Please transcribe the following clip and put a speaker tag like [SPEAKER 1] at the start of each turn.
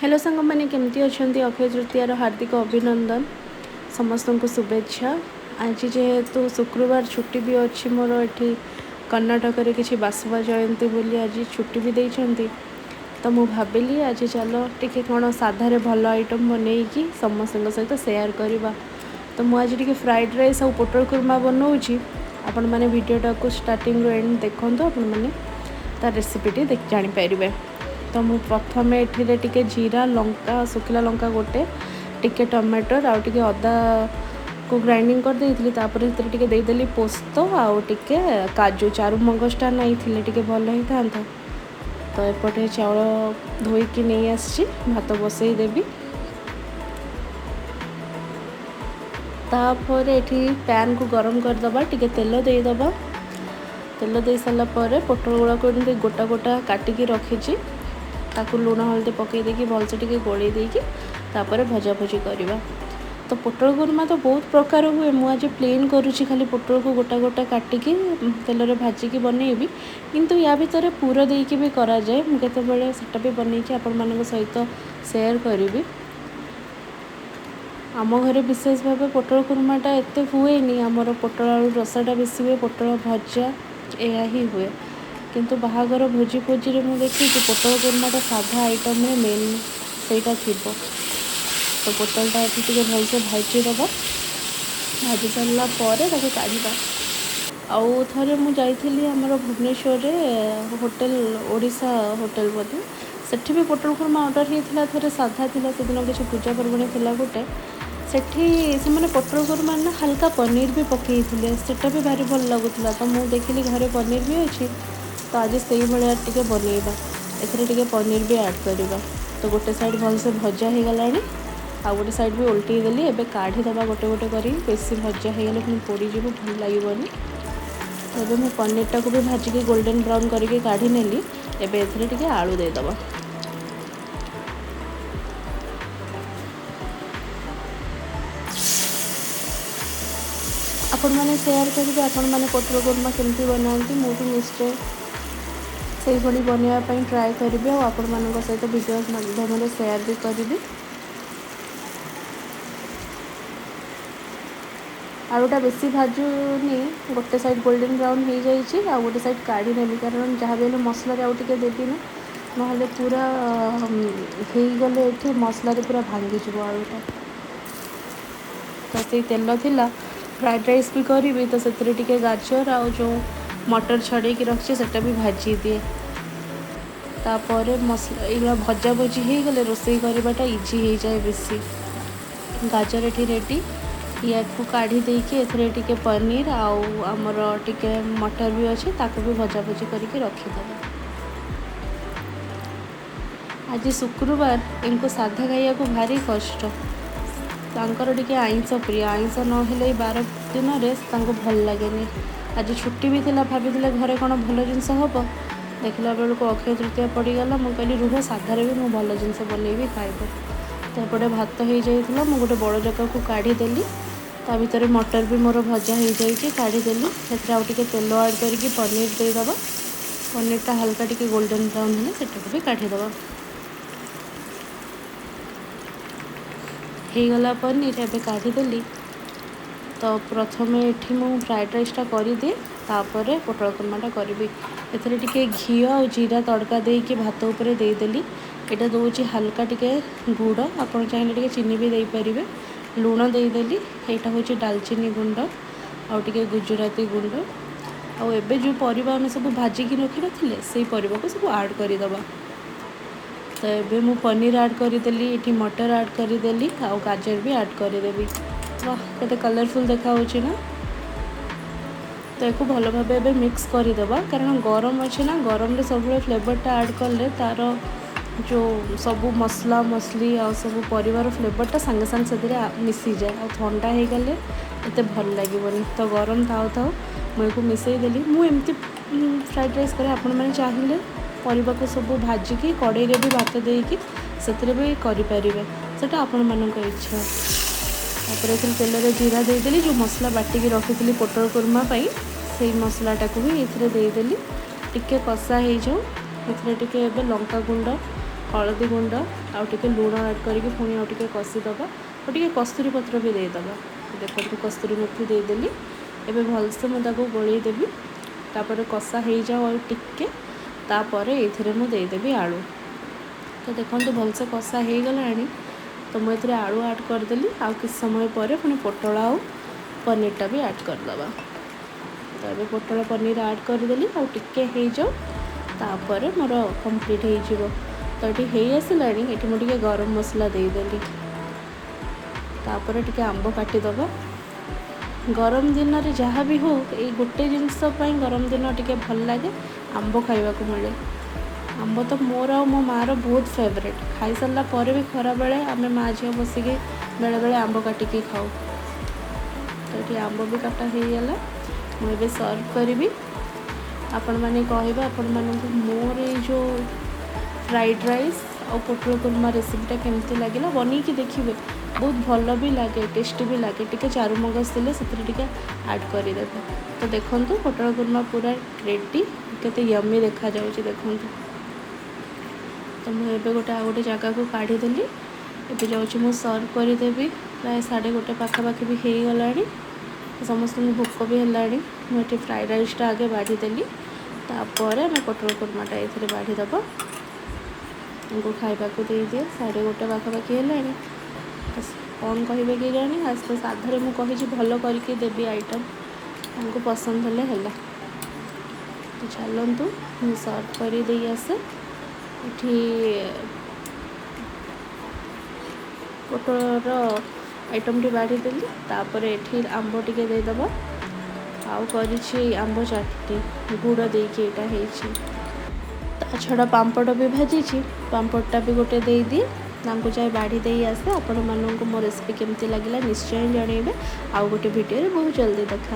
[SPEAKER 1] Hello सांग मैंने केमती अच्छा अक्षय तृतीयार हार्दिक अभिनंदन समस्त को शुभेच्छा। आज जेहेतु शुक्रवार छुट्टी भी अच्छी मोर ये कर्णाटक रे किसी बासवा जयंती बोली आज छुट्टी भी देइछंती तो मु भाविली आज चलो टिके कौन साधारे भल आइटम बनईकि समस्त सहित शेयर करवा। तो मुझे टी फ्राइड राइस और पोटल कुर्मा बनाऊँगी आपण मैंने वीडियोटा को स्टार्टिंग रू एंड देखो आपण मैंने तार रेसिपीटी जानीपर। तो मु प्रथम एठिरे टिके जीरा लंका सुखिला लंका गोटे टिके टमाटर आउ टिके अदा को ग्राइंडिंग कर देइथिली तापर इतरे टिके देइदेली पोस्त आउ टिके काजू चारु मगजटा नहीं थिले टिके भल ही था। तो एपटे चाउल धोईकी नहीं आसी भात बसई देवी। तापर एठी पैन को गरम करदबा टिके तेल देदबा। तेल दे सारा पर पोटल गुड़ा को गोटा गोटा काटिकी रखी ताकू लुण हल्दी पकई देकी भलसे टिके गोली देकी तापर भजा भजी करवा। तो पोटल कुर्मा तो बहुत प्रकार हुए मुझे प्लेन करुँची खाली पोटल को गोटा गोटा काटिकी तेल रे भाजिकी बनईबी किंतु या भितर पूरा देकी भी करा जाए मुझे सेटा भी बनईकी आपण मान सहित शेयर करी। आम घरे विशेष भाव पोटल कुर्माटा एत हुए आमर पोटल आलू रसाटा बेसी हुए पोटल भजा या ही हुए किंतु बाहागर भोजी भोजी रे मुझे देखी पोटल कुर्माटा साधा आइटम रे मेन सेटा थिबो। तो पोटलटा ये भलसे भाजी दबा भाजी सारा काढ़ा। आउ थे मुझे आमर भुवनेश्वर होटेल ओडिशा होटेल बोधे सेठी भी पोटल कुर्मा ऑर्डर होता थे साधा थिला से दिन किसी पूजा पर्वणी थिला गोटे सेठी से मैंने पोटल कुर्मा ना हल्का पनीर भी पकई थे सेटा भी भारी भल लगुला। तो मुझे देखिली घरे पनीर भी अच्छी तो आज से भाया टे बनइबा ए पनीर भी ऐड करवा। तो गोटे साइड भलसे भजा हो गला आ गोटे साइड भी उल्टी देली एबे काढ़ी दबा गोटे गोटे करी बेसी भजा हो गले पुणी पोड़ीजी भल लगे। तो ये मुझे पनीरटा को भी भाजिकी गोल्डन ब्राउन करके काढ़ी नेली एबे एथिरे टिके आलू देदबा। आपण मैंने शेयर करेंगे आपण मैंने पोटल कुर्मा केमती बनाती मुझे निश्चय से भाई बनवाई ट्राए करी और आपण मान सहित वीडियो माध्यम शेयर भी करी। आलूटा बेसी भाजुनी गोटे साइड गोल्डन ब्राउन हो जाइए आ गोटे साइड काढ़ी नेली कारण जहाँ भी मसला आउ टे देवी ना ना पूरा हो गले ये मसलार पूरा भांगीज आलूटा। तो से तेल थिला फ्राइड राइस भी करी तो से गाजर आ जो मटर छड़े रखी सेटा भी भाजी दिए तापर मसला ये भजा भजी हो गले रोसई करवाटा इजी हो जाए बेसी। गाजर ये रेडी या काढ़ी देकी एथे पनीर आमर टिके मटर भी अच्छे ताको भी भजा भजी करके रखीदे। आज शुक्रवार इनको साधा खाइया को भारी कष्ट तांकर टिके आइंस प्रिय आइंस नहेले 12 दिन में भल लगे। आज छुट्टी भी थिला भाभी घरे कौन भल जिनस हम देखला बेलू अक्षय तृतीया पड़गला मुझे कहली रुह साधारे भी मुझे भल जिनस बनईबी खाइब। तो एपटे भात हो जाइए मुझे गोटे बड़ जगह को काढ़ी देली ता भीतर मटर भी मोर भजा हो जाइए काढ़ी देली से तेल ऐड करके पनीर देदबा। पनीरटा हल्का टिके गोल्डन ब्राउन है सेटा भी काढ़ीदबा हो गला पनीर एबे काढ़ीदेली। तो प्रथम एठी मु फ्राइड राइसटा करदिए तापर पोटल कुर्माटा करी एथरे टिके घी और जीरा तड़का देके भात उपरे देदेली। एटा दूची हल्का टिके गुड़ आपन चाहिए टिके चीनी भी दे पारिबे लुण देदेली। यहाँ हूँ डालचीनी गुंड आउ टिके गुजराती गुंड आउ एबे जो परिबा आम सब भाजिकी रखी नथिले से परिबा को सब ऐड करदबा। तो एबे मु पनीर ऐड करदेली ये मटर ऐड करदेली आउ गाजर भी ऐड करदेवी। वाह केते कलरफुल देखा होची ना। तो एक भल भाव एबे मिक्स करदेबा कारण गरम अच्छे ना गरम रे सब फ्लेवरटा ऐड कले तार जो सबू मसला मसली आ सब परिवार फ्लेवरटा सांगे सांगे से मिसी जाए आ ठंडा हो गले एत भल लगे। तो गरम थाउ थाउ मुझे मिसईदेली मुझे फ्राइड राइस करे आपण मैंने चाहिए परिवा को सब भाजिकी कड़े भी भात देकी से भी करें सेटा आपण मान इच्छा। तापर तेल रे जीरा देदेली जो मसला बाटिकी रखी पोटल कुर्मा से मसलाटा को भी ये देदेली टिके कषा हो जाऊ। टिके लंका गुंड हलदी गुंड आउ टिके लुण ऐड करके पुणी आउ टिके कषिदेवा और टिके कस्तूरी पत्र भी देदेवा। देखो कस्तूरी मेथी देदेली। एबे भलसे मुझे गोल देवी तापर कषा हो जाओ और टिके तापर ये मुदेदेवी आलू। तो देखो भलसे कषा हो गला तो मुझे आलू ऐड करदेली। आउ किछ समय पर पुणी पोटल आउ पनीरटा भी ऐड करदे। तो ये पोटल पनीर ऐड करदेली आउ टिके हो जाओ तापर मोर कंप्लीट हो। तो ये आसला ये मुझे गरम मसला देदेली। तापर टिके आंब काटिदेवा। गरम दिन में जहाँ भी हो ये गोटे जिनसपाई गरम दिन टिके भल लगे आंब खाइबा को मिले। आंब तो मोर आ मो मार बहुत फेवरेट। खाई सारा पर भी खरा बेले आम माँ झील बसिकी बेले बेले आंब काटिकी खाऊ। तो ये आंब भी काटा हो गला मुझे सर्व करी। आपण मैंने कहे आपण मानक मोर ये जो फ्राइड राइस और पोटल कुरमा रेसिपीटा केमती लगे बनईकि देखिए बहुत भल भी लगे टेस्टी भी लगे। टिके चारू मगज थे से ऐड करदे। तो देखो पोटल कुरमा पूरा रेडी केते यम्मी देखा जाउची देखो। तो मुझे गोटे आ गोटे जगह को काढ़ीदेली। एबे जाऊँ मुझे सर्व करदेवी। प्राय 1:30 पाखापाखि भी हो गला। समस्त भोक भी है। मुझे फ्राइड राइसटा आगे बाढ़ीदेली तापर आम पोटल कुरमाटा ये बाढ़ीदेव उनको खाइबा को दे दिए। 1:30 पाखापाखि है। कौन कहे कि जानी आज तो साधारे मुझे भल करके देवी आइटम उनको पसंद है। तो चलतु मुझे सर्व कर दे आसे। ये पोटल आइटमटी बाढ़ीदेली तापर ये आंब टिके देदेव आउ कर आंब चटनी गुड़ देकी यहाँ ता छड़ा पांपड़ भी भाजी। पांपड़टा भी गोटे दे दिए तांको चाहे बाढ़ी दे आसे। आपण मानक मो रेसिपी केमती लगे निश्चय जनइबे। आउ गोटे वीडियो बहुत जल्दी देखा।